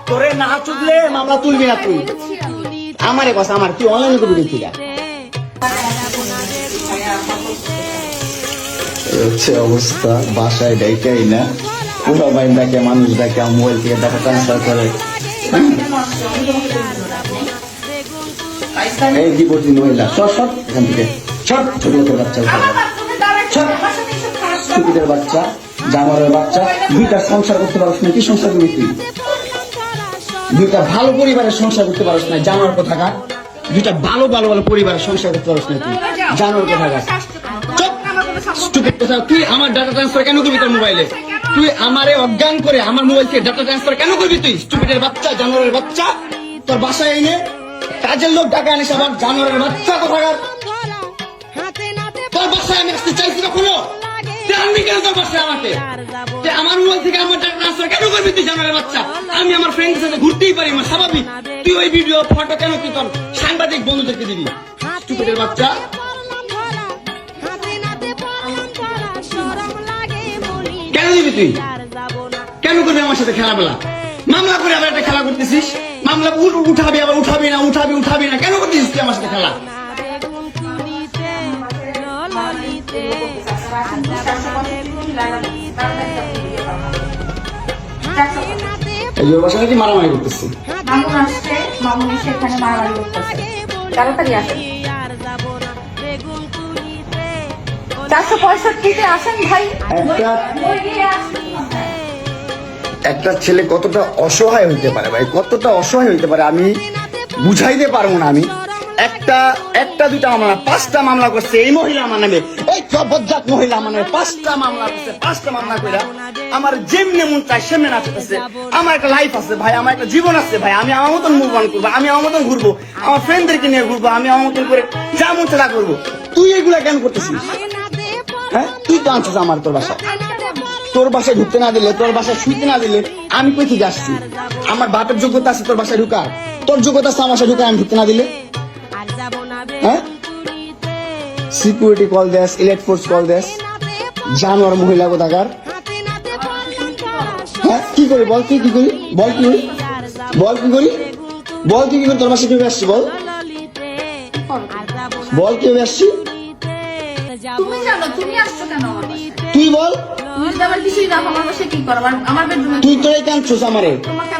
তোরে না চুদলে মামলা তুলবি না তুই। আমারে কথা আমার তুই অনলাইনে করবি তুই। হচ্ছে অবস্থা, বাসায় ডাইকাই না, পুরো বাইন ডাকে, মানুষ ডাকে, মোবাইল থেকে টাকা ট্রান্সফার করে। এই ডিপোর্টি মহিলা সব সব এখান থেকে সব, ছোট লোকের বাচ্চা, সুবিধের বাচ্চা, জানোয়ারের বাচ্চা, দুইটা সংসার করতে পারছ না, কি সংসার করবি তুই? দুইটা ভালো পরিবারের সংসার করতে পারছ না, জানোয়ার কোথাকার। দুইটা ভালো ভালো ভালো পরিবারের সংসার করতে পারছ না তুই, জানোয়ার কোথাকার। তুই আমার ডাটা ট্রান্সফার কেন করবি তোর মোবাইলে? তুই আমারে অজ্ঞান করে আমার মোবাইল থেকে ডাটা ট্রান্সফার কেন করবি তুই? স্টুপিডের বাচ্চা, জানোয়ারের বাচ্চা। তোর বাসায় এনে কাজের লোক ডাকা আনিস, আবার জানোয়ারের বাচ্চা কোথাকার। তোর বাসায় আমি আসতে চাইছি কখনো? আনবি কেন তোর বাসায় আমাকে? আমার মোবাইল থেকে আমার ডাটা ট্রান্সফার কেন করবি তুই, জানোয়ারের বাচ্চা? আমি আমার ফ্রেন্ডের সাথে ঘুরতেই পারি, আমার স্বাভাবিক। তুই ওই ভিডিও ফটো কেন তুই তোর সাংবাদিক বন্ধুদেরকে দিবি? স্টুপিডের বাচ্চা। কেন দিবি তুই? কেন করবি আমার সাথে খেলাবেলা? মামলা করে আবার একটা খেলা করতেছিস। মামলা উঠাবি, আবার উঠাবি না, উঠাবি না, কেন করতেছিস তুই আমার সাথে খেলা? এই বাসায় কি মারামারি করতেছি? মামুন আসছে, মামুন এসে এখানে মারামারি করতেছে। তাড়াতাড়ি আসেন। 465-তে আসেন ভাই। একটা ছেলে কতটা অসহায় হইতে পারে ভাই, কতটা অসহায় হইতে পারে আমি বুঝাইতে পারবো না। আমি একটা দুইটা মামলা, 5টা মামলা করছে এই মহিলা আমার নামে, এই বজ্জাত মহিলা আমার নামে 5টা মামলা করছে। 5টা মামলা করে আমার যেমনে মন চায় সেমনে নাচতেছে। আমার একটা লাইফ আছে ভাই, আমার একটা জীবন আছে ভাই। আমি আমার মতন মুভ অন করবো, আমি আমার মতন ঘুরবো, আমার ফ্রেন্ডদেরকে নিয়ে ঘুরবো, আমি আমার মতন করে যা মন তা করবো। তুই এগুলা কেন করতেছিস? হ্যাঁ, তুই তো আনছিস আমার তোর বাসায়। তোর বাসায় ঢুকতে না দিলে, তোর বাসায় শুইতে না দিলে আমি কই থেকে আসছি? আমার বাপের যোগ্যতা আছে তোর বাসায় ঢুকার? তোর যোগ্যতা আছে আমার বাসায় ঢুকার আমি ঢুকতে না দিলে? হ্যাঁ, সিকিউরিটি কল দেস, ইলেট ফোর্স কল দেস, জানোয়ার মহিলা কোথাকার। হ্যাঁ, কি করি বল? তুই কি করি বল? কি করি বল? কি করি বল? তুই কি করি? তোর বাসায় কিভাবে আসছি বল? বল কিভাবে আসছি? তুমি জানো, তুমি আসছো কেন আমার বাসায়? তুই বল। তুমি যদি আমার কিছুই দাও, আমার বাসায় কি করো? আমার বেডরুমে তুই তোরাই কাঁদছিস আমারে। তোমাকে